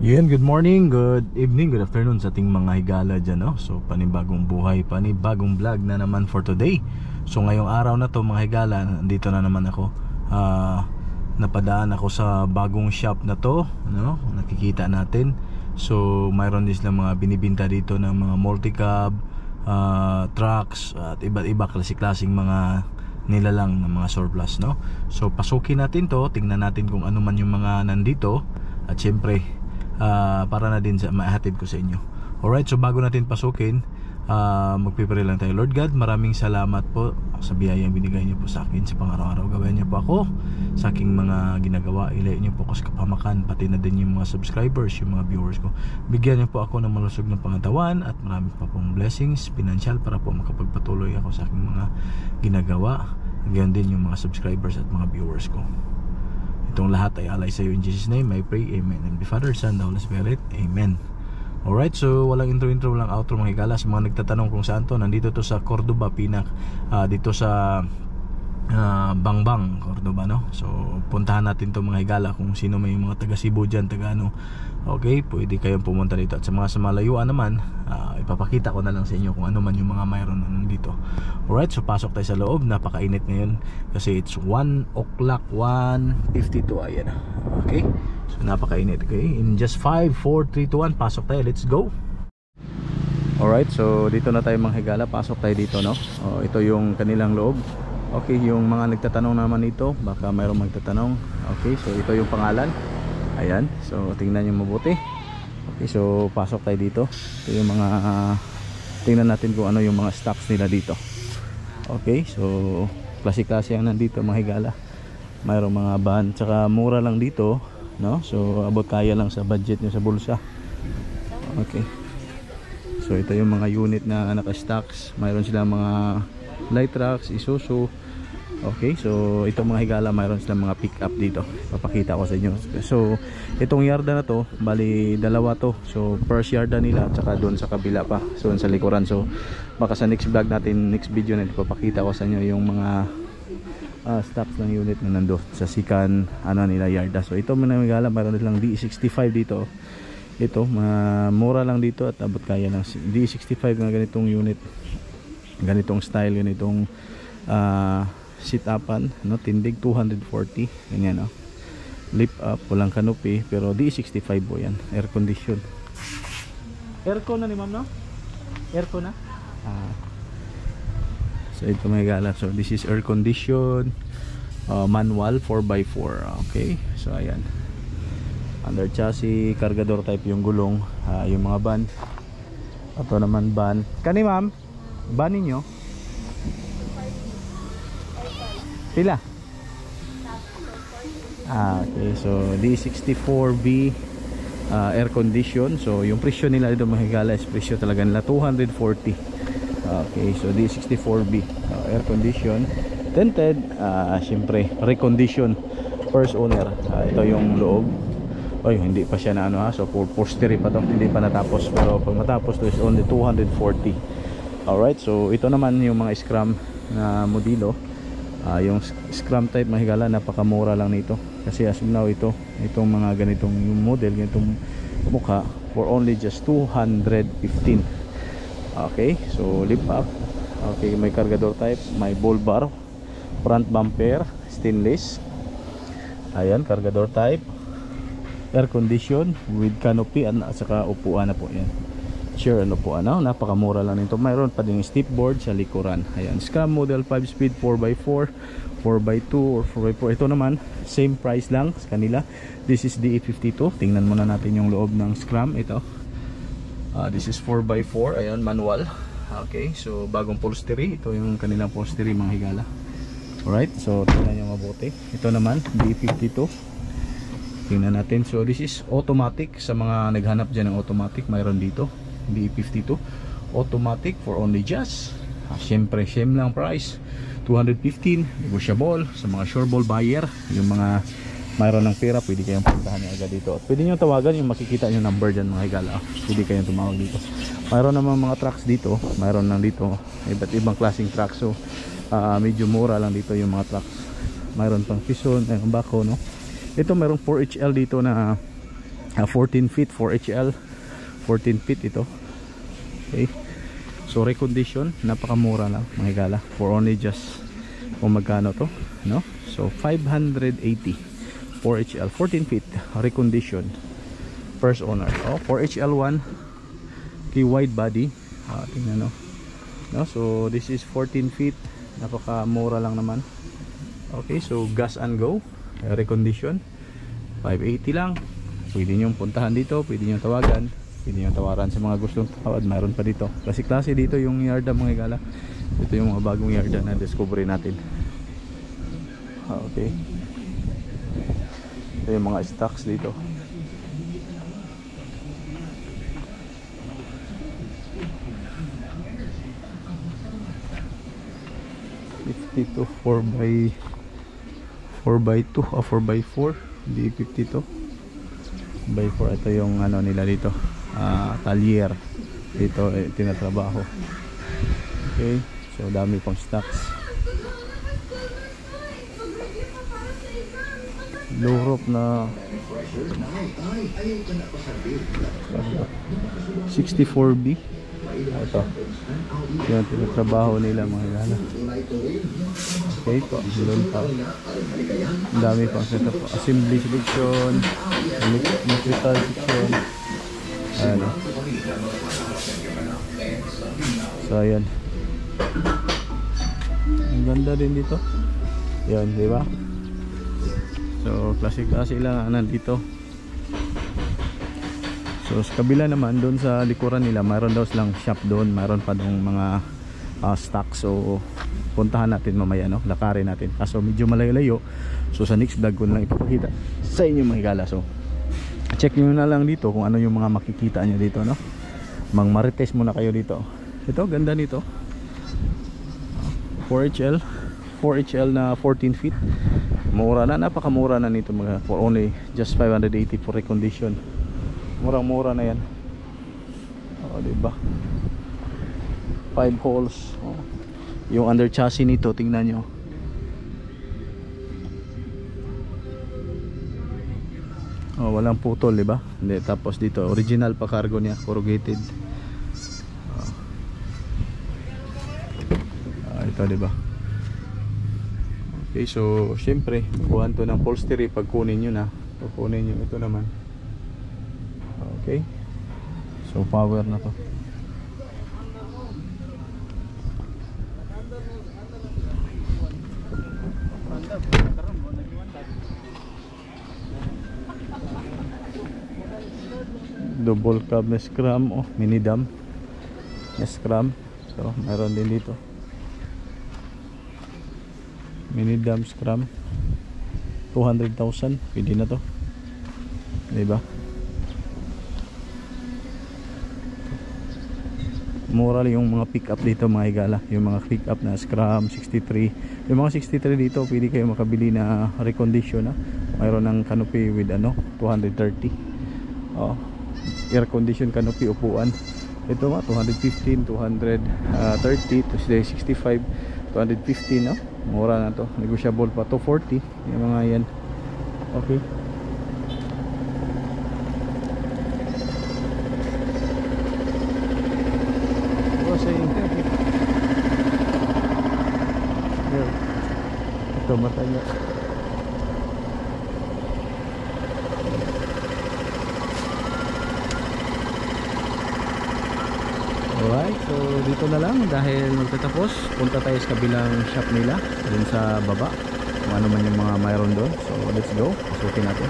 Yan, good morning, good evening, good afternoon sa ating mga higala dyan, no? So panibagong buhay, panibagong vlog na naman for today. So ngayong araw na to mga higala, nandito na naman ako. Napadaan ako sa bagong shop na to, no? Nakikita natin. So mayroon din silang mga binibinta dito ng mga multi-cab, trucks at iba't iba klase-klaseng mga nilalang ng mga surplus, no? So pasukin natin to, tingnan natin kung ano man yung mga nandito. At syempre para na din sa mahatid ko sa inyo. Alright, so bago natin pasukin, magpipray lang tayo. Lord God, maraming salamat po sa biyayang binigay niyo po sa akin sa pang-araw-araw. Gawin niyo po ako sa aking mga ginagawa. Ilay niyo po ako sa kapamakan, pati na din yung mga subscribers, yung mga viewers ko. Bigyan niyo po ako ng malusog ng pangatawan at marami pa pong blessings, financial, para po makapagpatuloy ako sa aking mga ginagawa. Ganyan din yung mga subscribers at mga viewers ko. Itong lahat ay alay sa iyo in Jesus' name I pray, amen. And the Father, Son, the Holy Spirit, amen. Alright, so walang intro, walang outro mga higala. Sa mga nagtatanong kung saan to, nandito to sa Cordoba, dito sa Bangbang, Cordoba, no? So puntahan natin to mga higala. Kung sino may mga taga Cebu dyan, taga ano, okay, pwede kayong pumunta dito. At sa mga malayuan naman, ipapakita ko na lang sa inyo kung ano man yung mga mayroon na nandito. Alright, so pasok tayo sa loob. Napakainit ngayon kasi it's 1 o'clock, 1:52. Ayan, okay, so napakainit. Okay, in just 5, 4, 3, 2, 1, pasok tayo, let's go. Alright, so dito na tayo mga higala. Pasok tayo dito, no? Ito yung kanilang loob. Okay, yung mga nagtatanong naman dito, baka mayroong magtatanong. Okay, so ito yung pangalan. Ayan, so tingnan nyo mabuti. Okay, so pasok tayo dito. Ito yung mga tingnan natin kung ano yung mga stocks nila dito. Okay, so klase-klase ang nandito mga higala. Mayroong mga van, tsaka mura lang dito, no? So abot kaya lang sa budget nyo sa bulsa. Okay, so ito yung mga unit na naka-stocks. Mayroon silang mga light trucks, Isuzu. Okay, so itong mga higala, mayroon silang mga pick up dito. Papakita ko sa inyo. So itong yarda na to, bali dalawa to. So first yarda nila, tsaka doon sa kabila pa, so sa likuran. So baka sa next vlog natin, next video na papakita ko sa inyo yung mga stocks ng unit na nando sa sikan ano nila yarda. So ito mga higala, mayroon nilang D65 dito. Ito mura lang dito at abot kaya ng D65 na ganitong unit, ganitong style, ganitong sit-upan, no? Tindig 240, ganyan, no? Lift up, walang canopy, pero D65 po yan, air condition. Aircon na ni ma'am, no? Aircon na? So ito may gala, so this is air condition, manual 4x4. Okay, so ayan, under chassis, cargador type yung gulong, yung mga van. Ito naman van, kani ma'am, van ninyo pila? Okay, so D64B, air condition. So yung presyo nila dito mga higala is presyo talaga nila 240. Okay, so D64B, air condition, tinted, syempre recondition, first owner. Ito yung loob. Oy, hindi pa siya na ano, so upholstery pa to, hindi pa natapos, pero pag matapos to is only 240. Alright, so ito naman yung mga scrum na modelo. Yung scrum type mga higala, napakamura lang nito kasi as of now itong mga ganitong yung model, ganitong mukha, for only just 215. Okay, so lift up. Okay, may cargador type, may bull bar, front bumper, stainless. Ayan, cargador type, air condition with canopy at saka upuan na po yan. Sure, ano po, ano, napakamura lang nito. Mayroon pa din step board sa likuran. Ayan, Scrum model 5 speed 4x4, 4x2 or 4x4. Ito naman same price lang sa kanila. This is D852. Tingnan muna natin yung loob ng Scrum. Ito, this is 4x4. Ayan, manual. Okay, so bagong upholstery. Ito yung kanilang upholstery mga higala. Alright, so tingnan nyo mabuti. Ito naman D52. Tingnan natin. So this is automatic. Sa mga naghanap dyan ng automatic, mayroon dito D52 automatic for only just syempre same lang price, 215, negotiable. Sa mga sure ball buyer, yung mga mayroon ng pera, pwede kayong puntahan agad dito. At pwede nyo tawagan, yung makikita nyo number dyan mga higala, pwede kayong tumawag dito. Mayroon naman mga trucks dito, mayroon lang dito iba't ibang klaseng trucks. So medyo mura lang dito yung mga trucks. Mayroon pang Pison, bako, no? Ito mayroong 4HL dito na 14 feet 4HL, 14 feet ito. Okay, so recondition, napakamura lang mga higala, for only just kung magkano to, no? So 580 4HL, 14 feet recondition, first owner. 4HL1, key wide body. Tingnan no? So this is 14 feet, napakamura lang naman. Okay, so gas and go, recondition, 580 lang. Pwede nyo puntahan dito, pwede nyo tawagan, pwede nyo tawaran sa mga gustong tawad. Mayroon pa dito, klase dito yung yarda mga higala. Ito yung mga bagong yarda na discovery natin. Okay, ito yung mga stocks dito. Ito 4x2 o 4x4, hindi 52 by 4. Ito yung ano nila dito, talyer dito, tinatrabaho. Okay, so dami pang stocks. Low rope na 64B. Ito yung tinatrabaho nila mga gala. Okay po, doon pa ang dami pang setup po. Assembly section, electrical section, ano. So ayan, ang ganda din dito. Yan, di ba? So klase lang nandito. So sa kabila naman, doon sa likuran nila, mayroon daw silang shop doon, mayroon pa dong mga stock. So puntahan natin mamaya, no? Lakarin natin. Kaso medyo malayo-layo. So sa next vlog ko na lang ipapakita sa inyo mga higala. So check nyo na lang dito kung ano yung mga makikita nyo dito, no? Mang marites muna kayo dito. Ito, ganda nito. 4HL na 14 feet. Mura na, napakamura na nito mga, for only just 580 for recondition. Murang-mura na yan. Diba? 5 holes. Yung under chassis nito, tingnan nyo. Walang putol, diba? Hindi, tapos dito, original pa cargo niya, corrugated. Ito, diba? Okay, so syempre kuhaan to ng upholstery. Pag kunin nyo na, kukunin nyo ito naman. Okay, so power na to. Double cab na scrum, mini dam na scrum. So meron din dito mini dam scrum, 200,000, pwede na to, diba? Mura yung mga pick up dito mga higala, yung mga pick up na scrum 63. Yung mga 63 dito pwede kayo makabili na recondition, mayroon ng canopy with 230, air condition canopy, upuan. Ito 215, 230 to 65, 215, no? Mura na to, negotiable pa, 240 yung mga yan. Okay, ito mata niya. Alright, so dito na lang dahil magtatapos. Punta tayo sa kabilang shop nila dun sa baba, kung ano man yung mga mayroon doon. So let's go, pasukin natin.